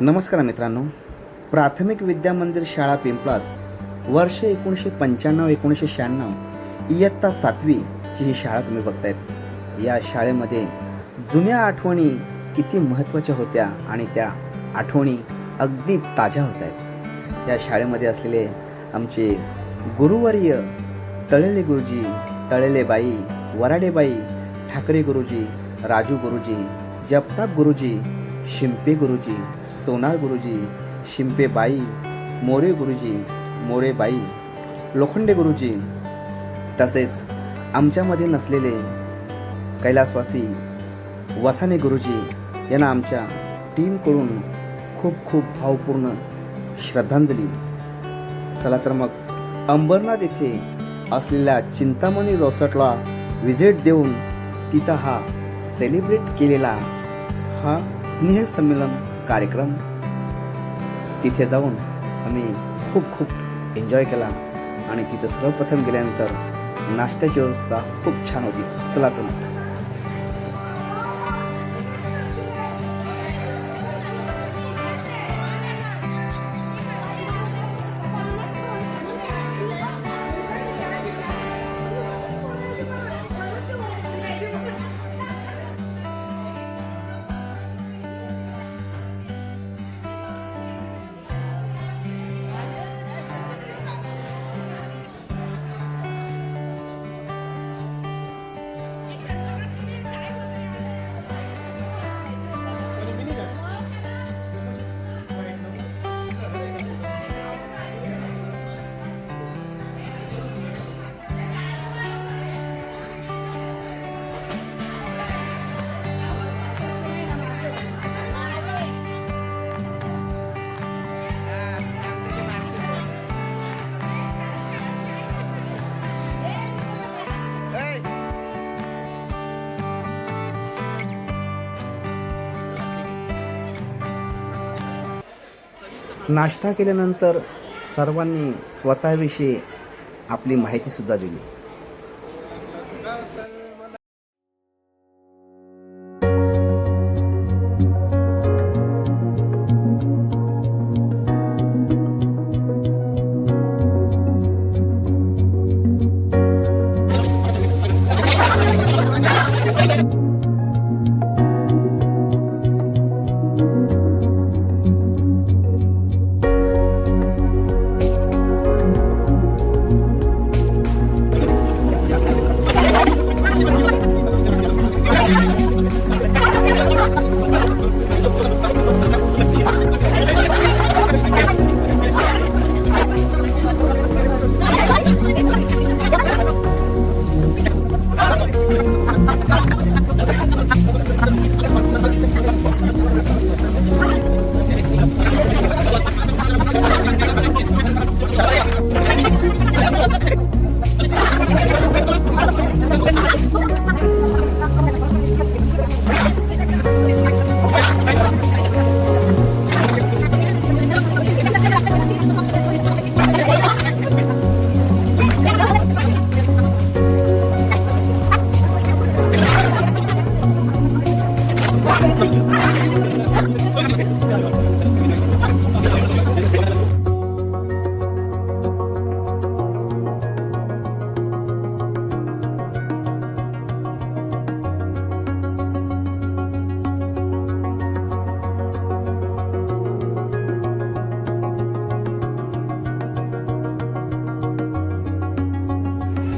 नमस्कार मित्रांनो, प्राथमिक विद्या मंदिर शाळा पिंपळास वर्ष 1995-1996 इयत्ता 7वीची ही शाळा तुम्ही बघतायत। या शाळेमध्ये जुन्या आठवणी किती महत्त्वाच्या होत्या आणि त्या आठवणी अगदी ताज्या होत आहेत। या शाळेमध्ये असलेले आमचे गुरुवर्य तळेले गुरुजी, तळेले बाई, वराडे बाई, ठाकरे गुरुजी, राजू गुरुजी, जगताप गुरुजी, शिंपे गुरुजी, सोनार गुरुजी, शिंपे बाई, मोरे गुरुजी, मोरे बाई, लोखंडे गुरुजी, तसेच आमच्यामध्ये नसलेले कैलासवासी वसाने गुरुजी यांना आमच्या टीमकडून खूप खूप भावपूर्ण श्रद्धांजली। चला तर मग अंबरनाथ येथे असलेल्या चिंतामणी रिसॉर्टला व्हिजिट देऊन तिथं हा सेलिब्रेट केलेला हा स्नेह संमेलन कार्यक्रम तिथे जाऊन आम्ही खूप एन्जॉय केला आणि तिथं सर्वप्रथम गेल्यानंतर नाश्त्याची व्यवस्था खूप छान होती। चला तर मग नाश्ता केल्यानंतर सर्वांनी स्वतःविषयी आपली माहिती सुद्धा दिली।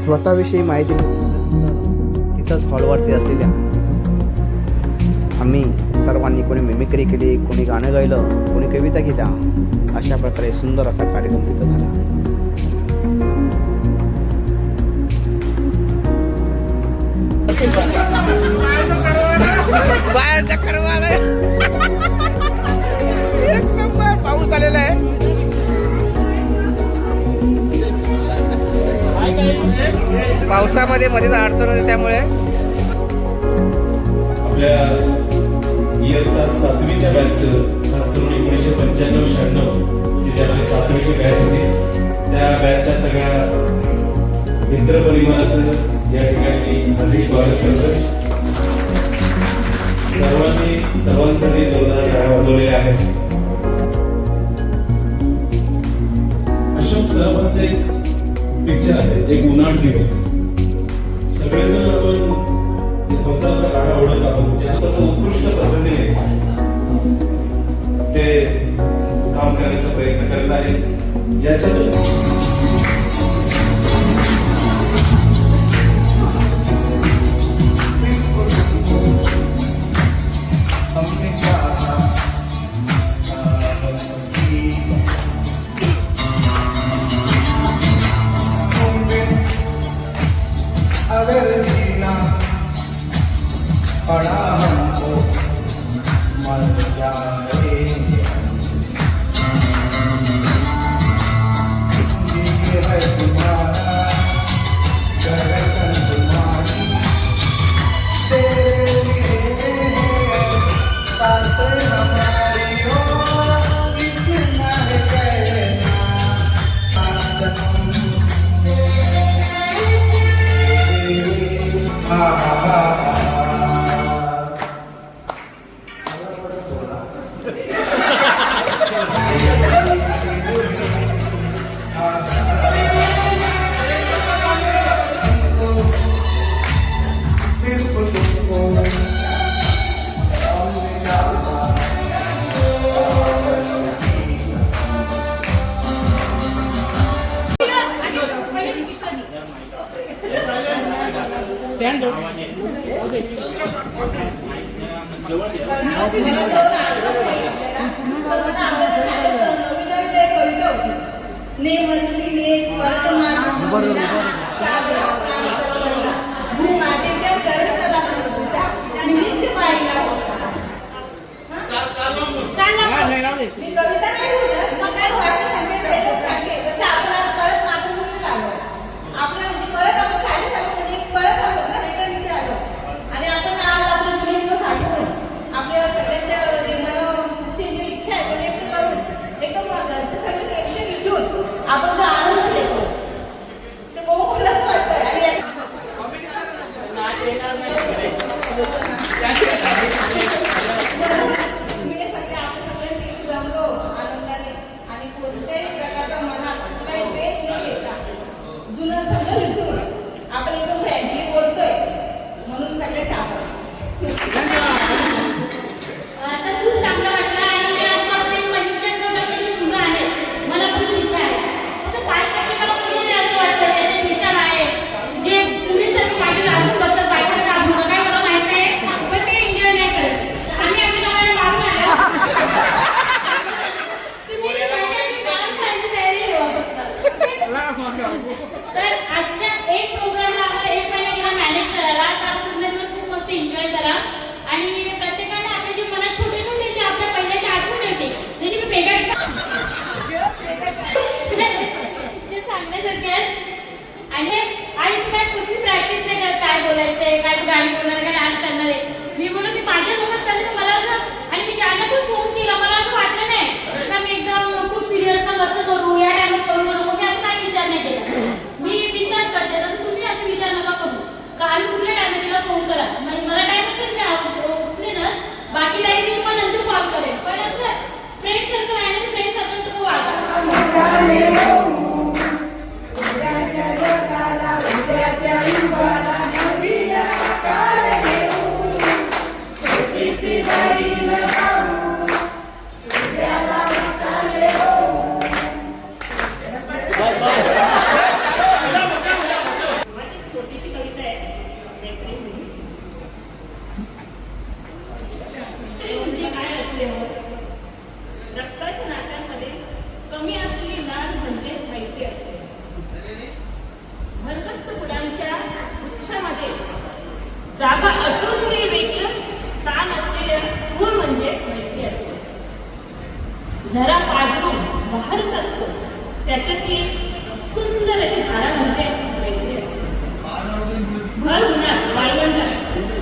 स्वतःविषयी माहिती तिथंच हॉलवरती असलेल्या आम्ही सर्वांनी कोणी मिमिक्री केली, कोणी गाणं गायलं, कोणी कविता केल्या, अशा प्रकारे सुंदर असा कार्यक्रम तिथं झाला। बाहेर चक्कर मारलाय, एक नंबर पाऊस आलेला आहे। पावसामध्ये मध्येच अडचण होते, त्यामुळे आपल्या इयत्ता 7वीच्या बॅचचं खास करून 1995-96 ची जी आपली 7वीची बॅच होती त्या बॅचच्या सगळ्या मित्रपरिवाराचं या ठिकाणी हार्दिक स्वागत करतो। सर्वांसाठी जोरदार टाळ्या वाजवलेल्या आहेत। करण्याचा प्रयत्न करत आहे. याच्यातून अगर जीना पड़ा हमको मर जाएंगे ये है तुम्हारा धड़कन तुम्हारी तेरे लिए सांसें हमारी हो इतना है कहना साथ सिर्फ तुमको हमने चाहा भूमातेच्या चरणकला निमित्त पाहिला होता. मी कविता नाही बोलत, मग काय वाक्य सांगते जसं आपण आज परत मातृभूमीला आलो. आपलं म्हणजे परत आपण शाळेत आलो, म्हणजे परत आलो ना, रिटर्न इथे आलो. आणि आपण आज आपले जुने दिवस आठवून आपल्या सगळ्यांच्या मनाची जी इच्छा आहे ती व्यक्त करून एकदम घरचं सगळं टेन्शन विसरून आपण जो आनंद घेतो ते बहुमूल्याचं वाटतंय. आणि तुम्ही सगळे आपल्या सगळ्यांची इथे जमलो आनंदाने आणि कोणत्याही प्रकारचा मनात कुठलाही द्वेष न घेता जुनं सगळं विसरून आपण एकदम फ्रँकली बोलतोय म्हणून सगळ्याचे आभार. तर खूप चांगलं वाटलं आणि मी आज बघते 95% जी मुलं आहेत मनापासून इथे आहेत. फक्त 5% मला कोणीतरी असं वाटतं त्याचे निशाण आहे जे मुलींसारखे मागे अजून बसत बायकांना काम होतं काय मला माहिती आहे, पण ते एन्जॉय नाही करत. आम्ही आम्ही नावाने मारून आलो. तुम्ही बायकांची मारून खायची तयारी ठेवा फक्त. तर आजच्या एक प्रोग्रामला आम्हाला 1 महिना गेला मॅनेज करायला. तर पूर्ण दिवस खूप मस्त एन्जॉय करा आणि प्रत्येकाने आपल्या जे मनात छोटे छोटे जे आपल्या पहिल्याची आठवण येते जशी मी पेगाट ते सांगण्यासारखे आहेत. आणि आई तू काय कसली प्रॅक्टिस नाही करत काय बोलायचंय काय तू गाणी बोलणार काय डान्स करणार आहे. मी बोलून मी माझ्यासोबत चालले तर मला असं आणि मी ज्यांना पण फोन केला मला असं वाटलं नाही का मी एकदम खूप सिरियस का कसं करू या टायमात करू नको मी असं काही विचार नाही केला. मी बिनधास्त करते तसं तुम्ही असं विचार नका करू का आणि कुठल्या टायमात तिला फोन करा मला टाइम असेल मी उचलेनच बाकी टाइम मी तुम्हाला नंतर कॉल करेन. पण असं फ्रेंड सर्कल आहे ना फ्रेंड सर्कल सगळं वागा. छोटीशी कविता आहे म्हणजे काय असते रक्ताच्या नात्यांमध्ये कमी असलेली नाद म्हणजे माहिती असते. भरगच्च फुलांच्या गुच्छामध्ये जागा असूनही वेगळं स्थान असलेले फूल म्हणजे माहिती असते. झरा पाजरून बहरत असतो त्याच्यातील सुंदर अशी धारा म्हणजे माहिती असते. भर उन्हात वाळवंटात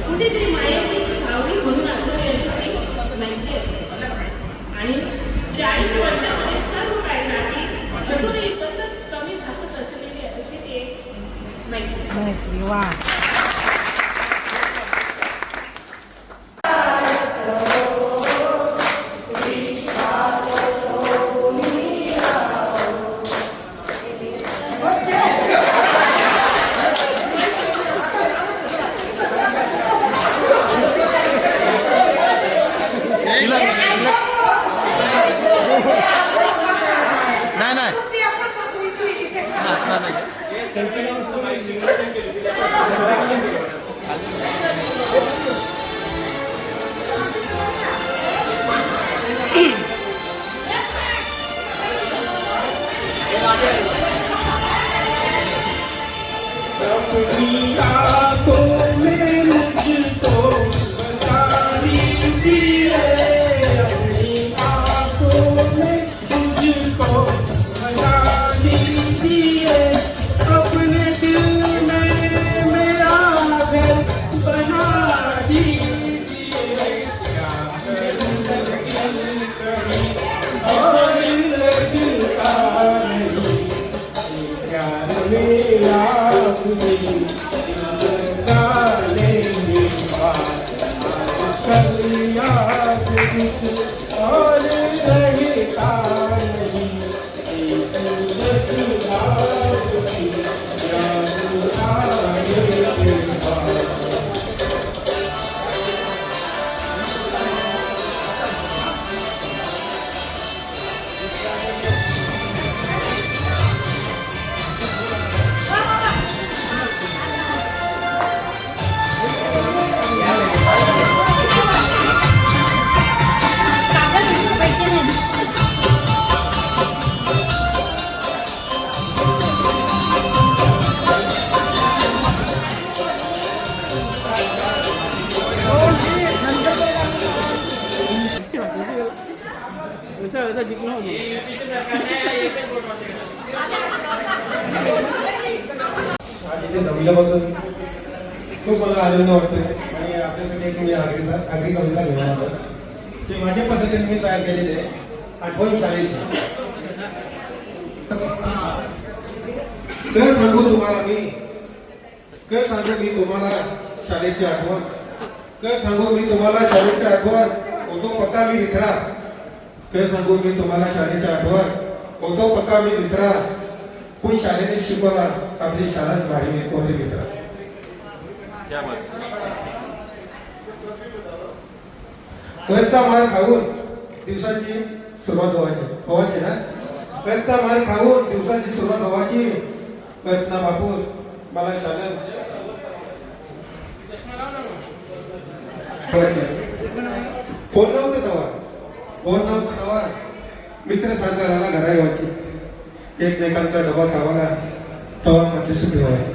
कुठेतरी मायेची सावली म्हणून असलेली अशी ती माहिती असते. आणि 40 वर्षामध्ये सर्व काही नाती असूनही सतत कमी भासत असलेली अशी ती एक माहिती असते. असं नाही नाही सुट्टी आपण सातवीची. त्यांची नाव अपनी आंखों में मुझको बसारी दिए, अपनी आंखों में मुझको बसारी दिए, अपने दिल में मेरा घर बना दीजिए, क्या दिल कहीं और लगता नहीं, प्यार मेरा तुझे लेंगे कल याद कुछ और रहता नहीं, एक रसना तुझे याद आएगी बात। आज इथे जमल्यापासून खूप मला आनंद वाटतोय आणि आपल्यासाठी एक मी आगरी कविता घेऊन आलो ते माझ्या पद्धतीने मी तयार केलेले आठवण शाळेची. काय सांगू तुम्हाला मी, काय सांगू मी तुम्हाला शाळेची आठवण, काय सांगू मी तुम्हाला शाळेची आठवण, होतो पक्का मी विखरा, काय सांगू मी तुम्हाला शाळेची आठवण, होतो पक्का मी विखरा, पण शाळेने शिकवला आपली शाळाच भारी कोणी मित्र. कळचा मार खाऊन दिवसाची सुरुवात व्हायची ना, कळचा मार खाऊन दिवसाची सुरुवात व्हायची, कसना बापूस मला शाळेत फोन नव्हते तेव्हा मित्र सारखा राहिला घरा यायची, एकमेकांचा डबा खावाला तवा मध्ये सुट्टी व्हायची.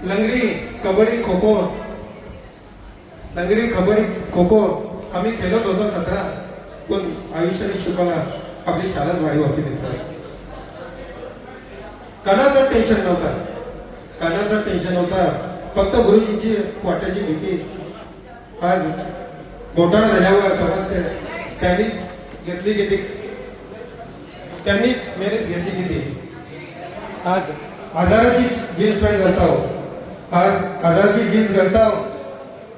लंगडी कबड्डी खो खो आम्ही खेळत होतो 17, पण आयुष्याने शिकवला आपली शाळाच भारी होती मित्र. कानाचं टेन्शन नव्हता, फक्त गुरुजींची वाट्याची भीती. आज मोठा झाल्यावर समजते त्यांनीच मेहनत घेतली किती. आज हजाराची जीन्स पॅन्ट घालताव,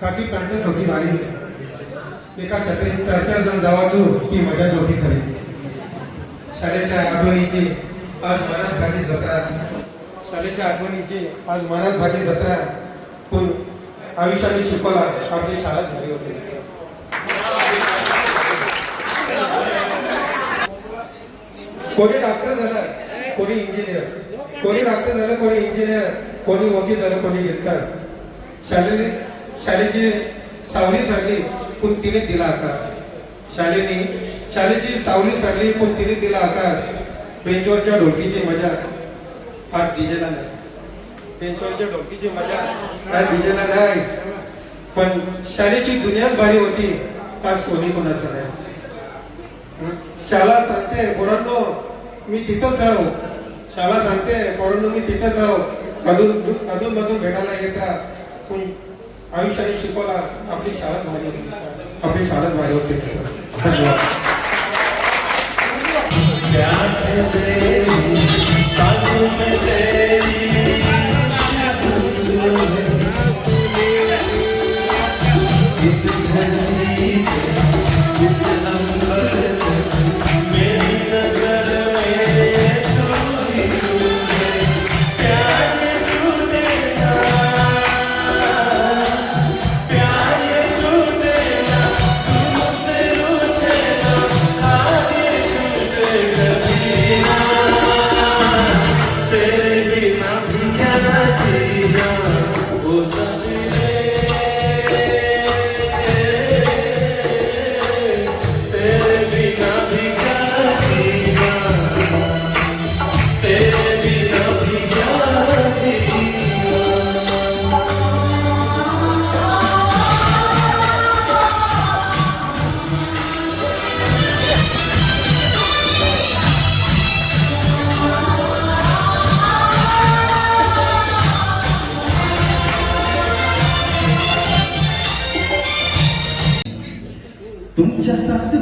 खाकी पॅन्ट होती भारी, एका छत्रीत 4-4 जण जावाचो ती मजाच होती खरी. शाळेच्या आठवणीची आज मनात भाटी जत्रा, पण आयुष्याने शिकवला आपली शाळाच भारी होती. कोणी डॉक्टर झाला, कोणी इंजिनियर, कोणी वकील झालं, कोणी गिरकार. शाळेची सावली सडली पण तिने दिला आकार, शाळेची सावली सडली पण तिने दिला आकार. बेंचवरच्या ढोलकीची मजा आज डीजेला नाही, बेंचवरच्या ढोलकीची मजा आज डीजेला नाही, पण शाळेची दुनियाच भारी होती आज कोणी कोणाचं नाही. शाळा सांगते पोरांनो मी तिथंच राहू, अधून मधून भेटायला येत राहा, पण आयुष्याने शिकवला आपली शाळाच भारी होती. धन्यवाद.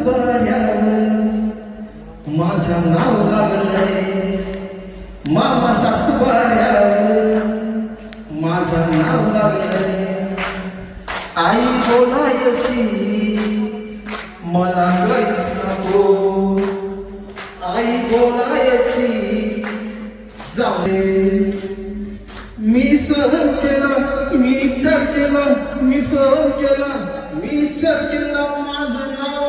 सातबाऱ्यावर माझं नाव लागलंय, मामा सातबाऱ्यावर माझं नाव लागलंय. आई बोलायची मला काहीच नको, आई बोलायची जाऊ दे. मी सहन केला, मी विचार केला, मी सहन केला, मी विचार केला, माझं नाव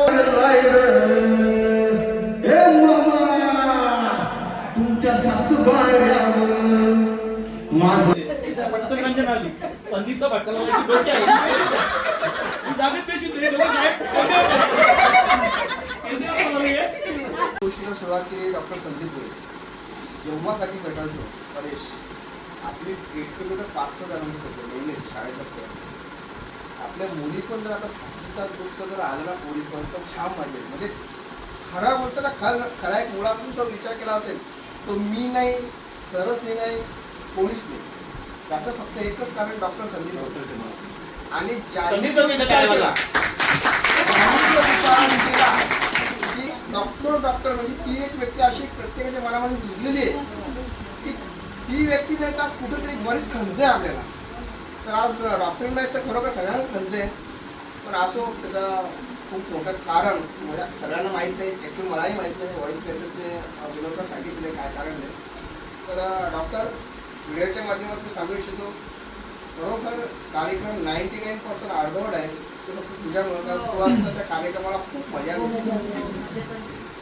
ए मामा तुमच्या सातबाऱ्यावर माझं पटकन रंजन आली संगीतचा भटकला डोके आहे जागेत पेशी तुझे डोळे गायब गोष्टीला सुरुवात केली डॉक्टर संदीप भोये. जेव्हा कधी भेटायचो परेश, आपली गेट टुगेदर 5-6 जणांनी होतो नेहमीच शाळेत असतो. आपल्या मुली पण जर आता 7वीचा ग्रुपचा जर आला ना पोरी पण तर छान मजा येईल. म्हणजे खरा बोलतो ना खरा एक मुळातून तो विचार केला असेल तो मी नाही, सरच नाही, कोणीच नाही. त्याचं फक्त एकच कारण डॉक्टर संदीप भोये. आणि ज्यांनी जो विचार केला की डॉक्टर म्हणजे ती एक व्यक्ती अशी प्रत्येकाच्या मनामध्ये रुजलेली आहे की ती व्यक्ती नाही तर कुठेतरी बरीच खंत आहे आपल्याला. तर आज डॉक्टर नाही तर खरोखर सगळ्यांनाच खंत आहे. पण असो त्याचं खूप मोठं कारण म्हणजे सगळ्यांना माहीत नाही, ॲक्च्युली मलाही माहीत नाही. व्हॉईस मेसेजने विनोदला सांगितले काय कारण नाही. तर डॉक्टर व्हिडिओच्या माध्यमातून सांगू इच्छितो खरोखर कार्यक्रम 99% अर्धवट आहे. ते फक्त तुझ्यामुळे तू असतं त्या कार्यक्रमाला खूप मजा आली असते,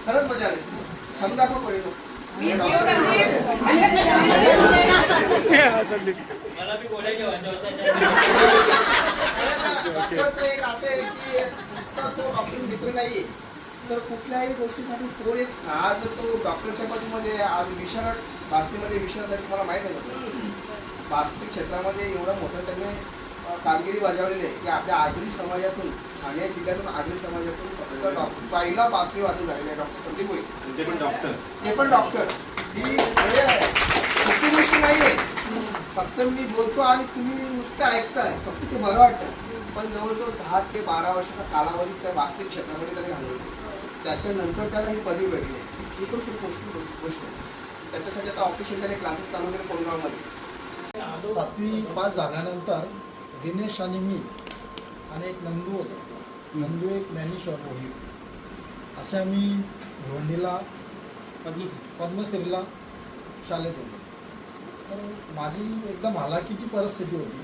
खरंच मजा आली असते. थंब दाखव कोणी मला बी बोलायचे डॉक्टरचं एक असं आहे की नुसता तो डॉक्टर मित्र नाहीये तर कुठल्याही गोष्टीसाठी फोन येत. आज तो डॉक्टरच्या बाजूमध्ये आज विशारद बास्तीमध्ये विशारद आहे तुम्हाला माहीत आहे. बास्ती क्षेत्रामध्ये एवढं मोठं त्यांनी कामगिरी बजावलेली आहे की आपल्या आगरी समाजातून ठाणे जिल्ह्यातून आगरी समाजातून फक्त पहिला बासरी वादक झालेला आहे डॉक्टर संदीप भोये. ते पण डॉक्टर, ते पण डॉक्टर. ही सोपी गोष्ट नाही आहे. फक्त मी बोलतो आणि तुम्ही नुसतं ऐकताय फक्त ते बरं वाटतं. पण जवळजवळ 10 ते 12 वर्षाचा कालावधी त्या वास्तविक क्षेत्रामध्ये त्याने घालवला. त्याच्यानंतर त्याला ही पदवी भेटली. ही पण खूप गोष्ट आहे. त्याच्यासाठी आता ऑफिशियल त्याने क्लासेस चालू केले कोणगावमध्ये. 7वी पास झाल्यानंतर दिनेश आणि मी आणि एक नंदू होता, नंदू एक ज्ञानेश्वर मोहीर, असे आम्ही भिवंडीला पद्मश्रीला शाळेत होतो. तर माझी एकदम हालाकीची परिस्थिती होती.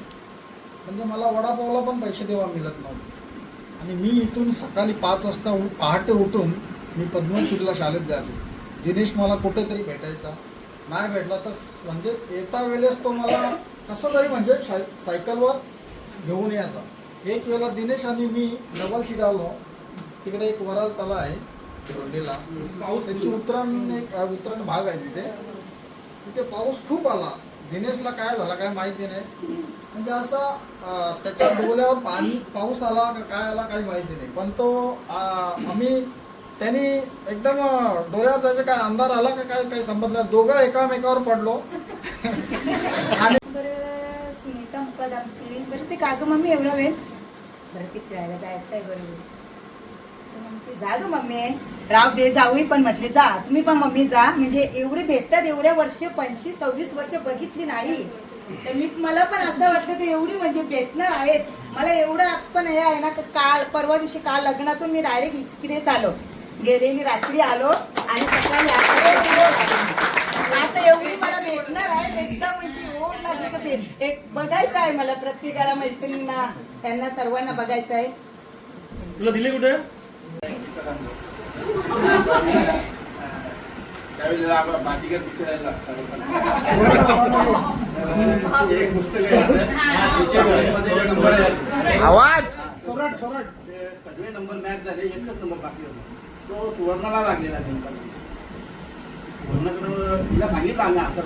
म्हणजे मला वडापावला पण पैसे देवा मिळत नव्हते. आणि मी इथून सकाळी 5 वाजता पहाटे उठून मी पद्मश्रीला शाळेत जायचो. दिनेश मला कुठेतरी भेटायचा, नाही भेटला तर म्हणजे येता वेळेस तो मला कसं तरी म्हणजे सायकलवर घेऊन यायचा. एक वेळेला दिनेश आणि मी डबल सीट आलो. तिकडे एक वराल तला आहे भिवंडीला, पाऊस त्याची उतरण भाग आहे तिथे पाऊस खूप आला. दिनेशला काय झाला काय माहिती नाही. म्हणजे असा त्याच्या डोळ्यावर पाऊस आला का काय आला काही माहिती नाही. पण तो त्यांनी एकदम डोळ्यावर त्याचा काय अंधार आला का काय काही समजलं. दोघं एकामेकावर पडलो. आणि बरं स्मिता मुकादामसे बरं ते का गं मम्मी एवढा वेळ बरं ते फिरायला जायचं आहे बरोबर. ते जा गं मम्मी राव दे जाऊही पण म्हटले जा तुम्ही पण मम्मी जा. म्हणजे एवढे भेटतात एवढ्या वर्ष 25-26 वर्ष बघितली नाही तर मला पण असं वाटलं की एवढी म्हणजे भेटणार आहेत. मला एवढं पण हे आहे ना काल परवा दिवशी काल लग्नातून मी डायरेक्ट इकडेच आलो. गेलेली रात्री आलो आणि सकाळी आता एवढी मला भेटणार आहे एकदम म्हणजे ओढ लागली का भेट एक बघायचं आहे मला प्रत्येकाला मैत्रिणींना त्यांना सर्वांना बघायचं आहे. तुला दिले कुठे त्यावेळेला आपण बाजीगर पिक्चर आवाज सगळे नंबर मॅच झाले, एकच नंबर बाकी होता. तो सुवर्णाला लागलेला नेमका. सुवर्णाकडं तिला सांगितलं आम्ही आता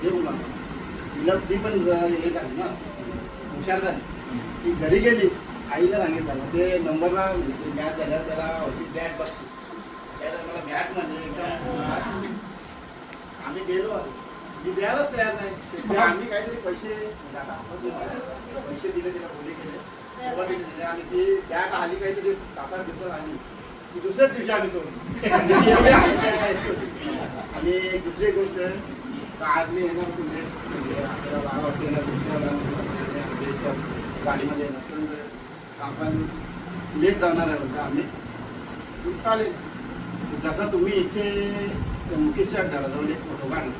देऊ लागला. तिला ती पण हे झाली ना हुशार झाली. ती घरी गेली आईला सांगितलं ते नंबरला मॅच झाल्या त्याला होती बॅट बक्षी. त्याला मला बॅट म्हणजे एकदम आम्ही गेलो मी द्यायलाच तयार नाही. आम्ही काहीतरी पैसे दिले तिला बोली केले तेव्हा दिले आणि ती बॅट आली काहीतरी 7-8 दिवसात आली. की दुसऱ्याच दिवशी आम्ही तोडली एवढी आमची यायची होती. आणि एक दुसरी गोष्ट तर आज मी येणार होतो लेट म्हणजे 11-12 वाजता येणार दुसऱ्या गाडीमध्ये येणार तर आपण लेट जाणार आहे म्हणजे आम्ही चालेल. जसा तुम्ही इथे मुकेशच्या घराजवळ एक फोटो काढला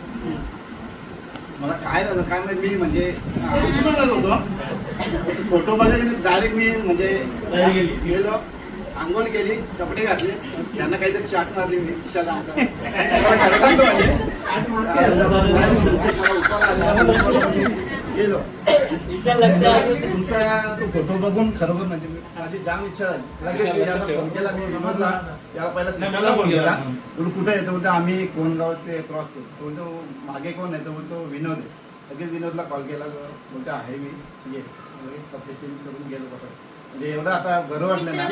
मला काय झालं काय माहिती मी म्हणजे आंघोळ होतो फोटो बघायला डायरेक्ट मी म्हणजे गेलो आंघोळ केली कपडे घातले यांना काहीतरी शाट मारली मी दिशाला गेलो तुमचा तो फोटो बघून खरोखर म्हणजे माझी जाम इच्छा झाली लगेच फोन केला मी विनोदला याला पहिला सिनेमाला फोन केला बोलू कुठे येतो बोलतो आम्ही कोणगाव ते क्रॉस करतो बोलतो मागे कोण येतो बोलतो विनोद आहे लगेच विनोदला कॉल केला बोलतो आहे मी ये लगेच कपडे चेंज करून गेलो कपडे म्हणजे एवढं आता बरं वाटलं ना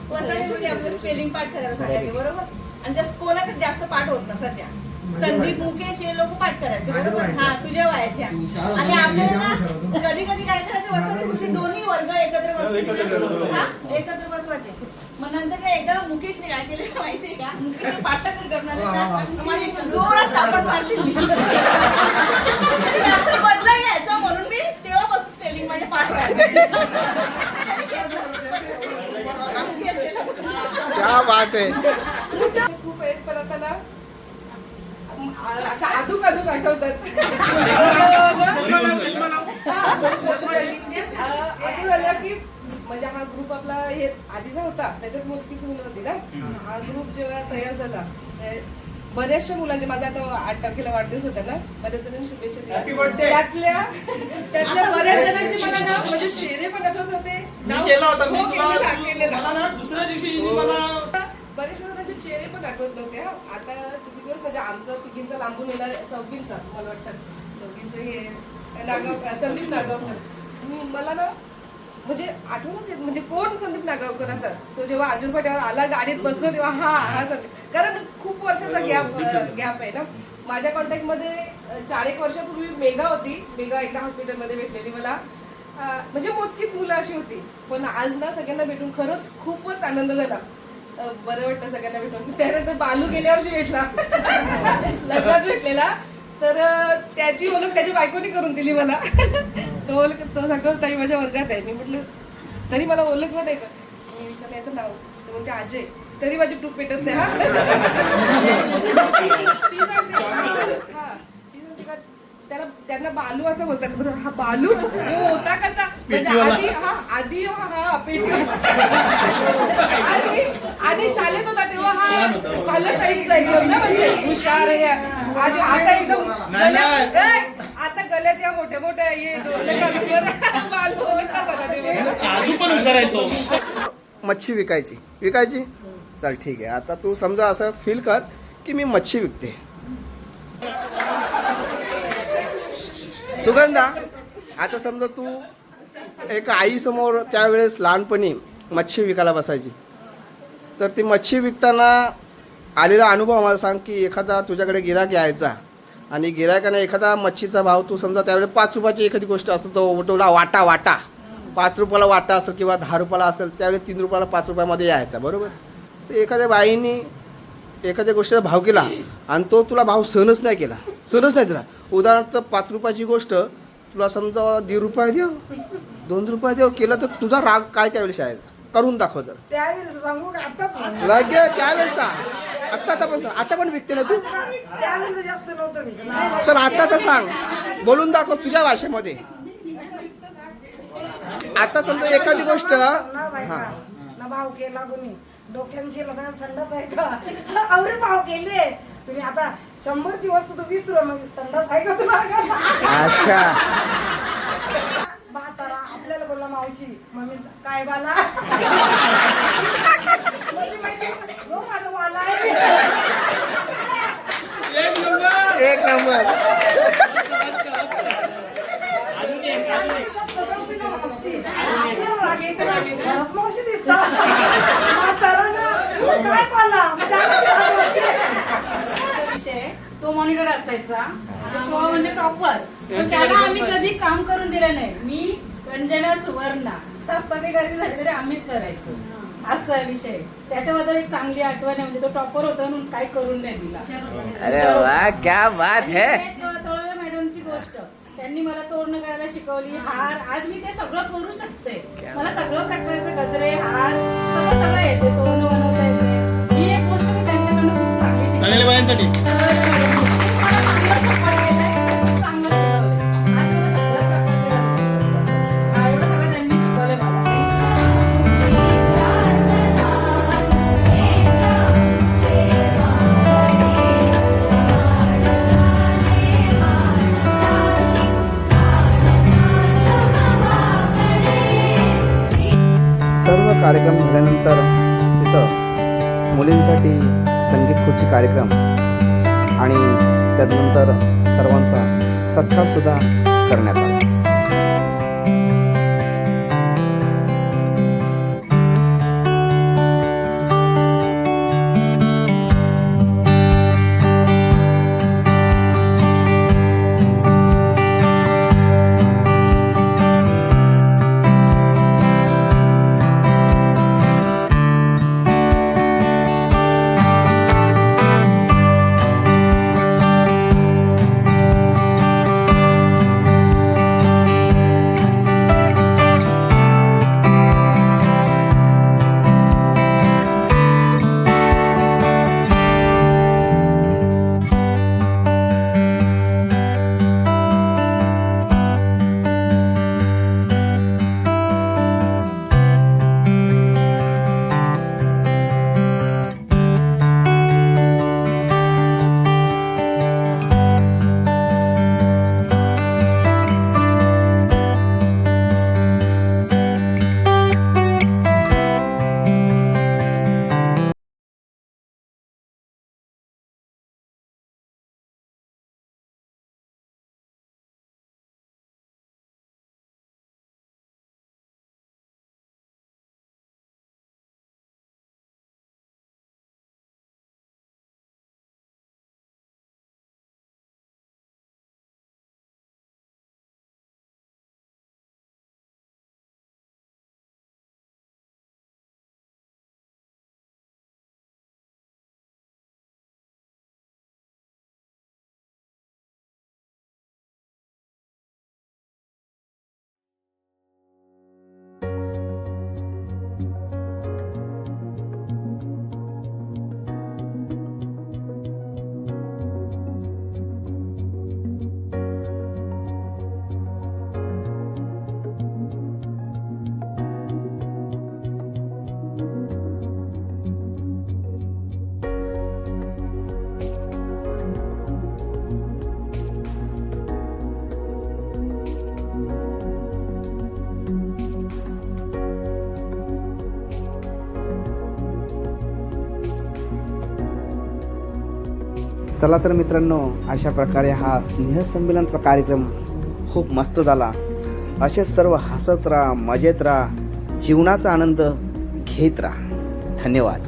वसंतची आपल्याला स्पेलिंग पाठ करायला सांगायचे बरोबर आणि त्या कोणाचं जास्त पाठ होत नसायच्या संदीप मुकेश हे लोक पाठ करायचे बरोबर हा तुझ्या वयाच्या आणि आपल्याला ना कधी कधी काय करायचे वसंत दोन्ही वर्ग एकत्र एकत्र बसवायचे मग नंतर काय एकदा मुकेशने काय केलं माहितीये का मुकेशने पाठ तर करणार माझी जोरात चापट मारलेली असं बदला घ्यायचा म्हणून मी तेव्हापासून स्पेलिंग माझ्या पाठ क्या बात आहे. खूप आहेत पण आता ना अशा अधूक आठवतात. असं झालं की म्हणजे हा ग्रुप आपला हे आधीचा होता त्याच्यात मोजकीच मुलं होती ना हा ग्रुप जेव्हा तयार झाला बऱ्याचशा मुलांचे माझा आता 8 तारखेला वाढदिवस होता ना बऱ्याच जणांनी शुभेच्छा दिल्या त्यातल्या बऱ्याच जणांचे मला ना म्हणजे चेहरे पण आठवत होते बऱ्याचशा जणांचे चेहरे पण आठवत नव्हते. हा आता किती दिवस म्हणजे आमचं तिघींचा लांबून येणार चौघींचा मला वाटतं चौघींचं हे नागावकर संदीप नागावकर मला ना म्हणजे आठवणच येत म्हणजे कोण संदीप नागावकर असं तो जेव्हा अर्जुन फाट्यावर आला गाडीत बसलो तेव्हा हा संदीप कारण खूप वर्षाचा गॅप आहे ना माझ्या कॉन्टॅक्टमध्ये 4-1 वर्षापूर्वी मेघा होती मेघा एकदा हॉस्पिटलमध्ये भेटलेली मला म्हणजे मोजकीच मुलं अशी होती पण आज ना सगळ्यांना भेटून खरंच खूपच आनंद झाला बरं वाटतं सगळ्यांना भेटून. त्यानंतर बालू गेल्या वर्षी भेटला लग्नात भेटलेला तर त्याची ओळख त्याची बायकोनी करून दिली मला तो सांगतो ताई माझ्या वर्गात आहे मी म्हटलं तरी मला ओळखलं नाही का मी विचारलं याचं नाव तर म्हणते अजय तरी माझी टूप पेटत नाही ती सांगते का त्यांना बालू असं बोलतात बरं हा बालू होता कसा म्हणजे आधी हा पेटी आधी शाळेत होता तेव्हा हा स्कॉलर टाईपचा एकदम ना म्हणजे हुशार आधी आता एकदम आता गल्यात या मोठ्या मोठ्या बालू मच्छी विकायची चल ठीक आहे. आता तू समजा असं फील कर की मी मच्छी विकते. सुगंधा आता समजा तू एक आईसमोर त्यावेळेस लहानपणी मच्छी विकायला बसायची तर ती मच्छी विकताना आलेला अनुभव मला सांग की एखादा तुझ्याकडे गिराक यायचा आणि गिरायकाने एखादा मच्छीचा भाव तू समजा त्यावेळेस 5 रुपयाची एखादी गोष्ट असतो तो उठवला वाटा 5 रुपयाला वाटा असेल किंवा 10 रुपयाला असेल त्यावेळेस 3 रुपयाला 5 रुपयामध्ये यायचा बरोबर. तर एखाद्या बाईंनी एखाद्या गोष्टीचा भाव केला आणि तो तुला भाव सहनच नाही तुला उदाहरणार्थ 5 रुपयाची गोष्ट तुला समजा 1.5 रुपये देव 2 रुपये देव केलं तर तुझा राग काय त्यावेळेस आहे करून दाखव तर त्यावेळेस सांगू का आताच राग त्यावेळेचा आता पण विकते ना तू त्यावेळेस जास्त नव्हतं मी सर आताच सांग बोलून दाखव तुझ्या भाषेमध्ये. आता समजा एखादी गोष्ट ना भाव केला कोणी डोक्यांची संडास आहे का अवरे भाव केले तुम्ही आता 100ची वस्तू तू 20 रुपये मग संडास आहे का तुला अच्छा म्हातारा आपल्याला बोलला मावशी मम्मी काय बाला माझं बाला आहे एक नंबर मावशी दिसतात म्हातारा ना काय पाला तो मॉनिटर असायचा तो म्हणजे टॉपर त्याला आम्ही कधी काम करून दिलं नाही मी रंजना सुवर्णा साफसफाई करायची झाली तरी आम्हीच करायचो असा आहे विषय. त्याच्याबद्दल एक चांगली आठवण आहे, म्हणजे तो टॉपर होता म्हणून काही करून नाही दिला. अरे वा, क्या बात है. एक तळवे मॅडमची गोष्ट, त्यांनी मला तोरण करायला शिकवली, हार. आज मी ते सगळं करू शकते. मला सगळं प्रकारचे गजरे, हार सगळं येते, तोरण बनवता येते. ही एक गोष्ट मी त्यांच्याकडून खूप चांगली शिकली. चांगल्या बायांसाठी मला चांगलं support केलंय, खूप चांगलं शिकवलंय. आज मला सगळ्या प्रकारचे गजरे, हा एवढं सगळं त्यांनी शिकवलंय मला. सर्व कार्यक्रम झाल्यानंतर तिथं मुलींसाठी संगीत खुर्ची कार्यक्रम आणि त्यानंतर सर्वांचा सत्कार सुद्धा करण्यात आला. चला तर मित्रांनो, अशा प्रकारे हा स्नेहसंमेलनचा कार्यक्रम खूप मस्त झाला. असेच सर्व हसत राहा, मजेत राहा, जीवनाचा आनंद घेत राहा. धन्यवाद.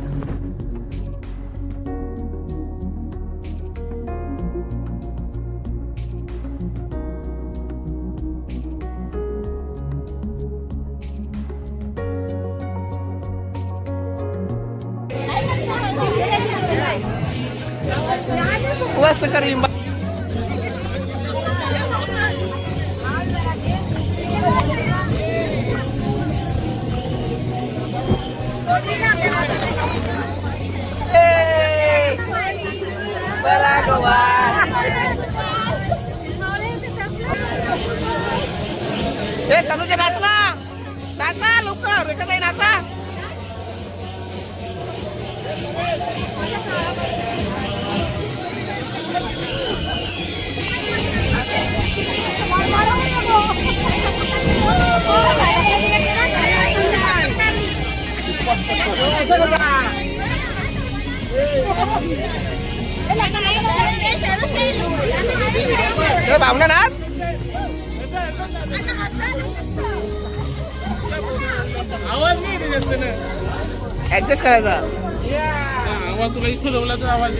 मस्त करीन. बरा गोवा तनुजा नाचला, नाचा लवकर, रेखा नाचा. भावना नाच, आवाज नाही ऍडजस्ट करायचा. आवाज तुला इथं लावला तर आवाज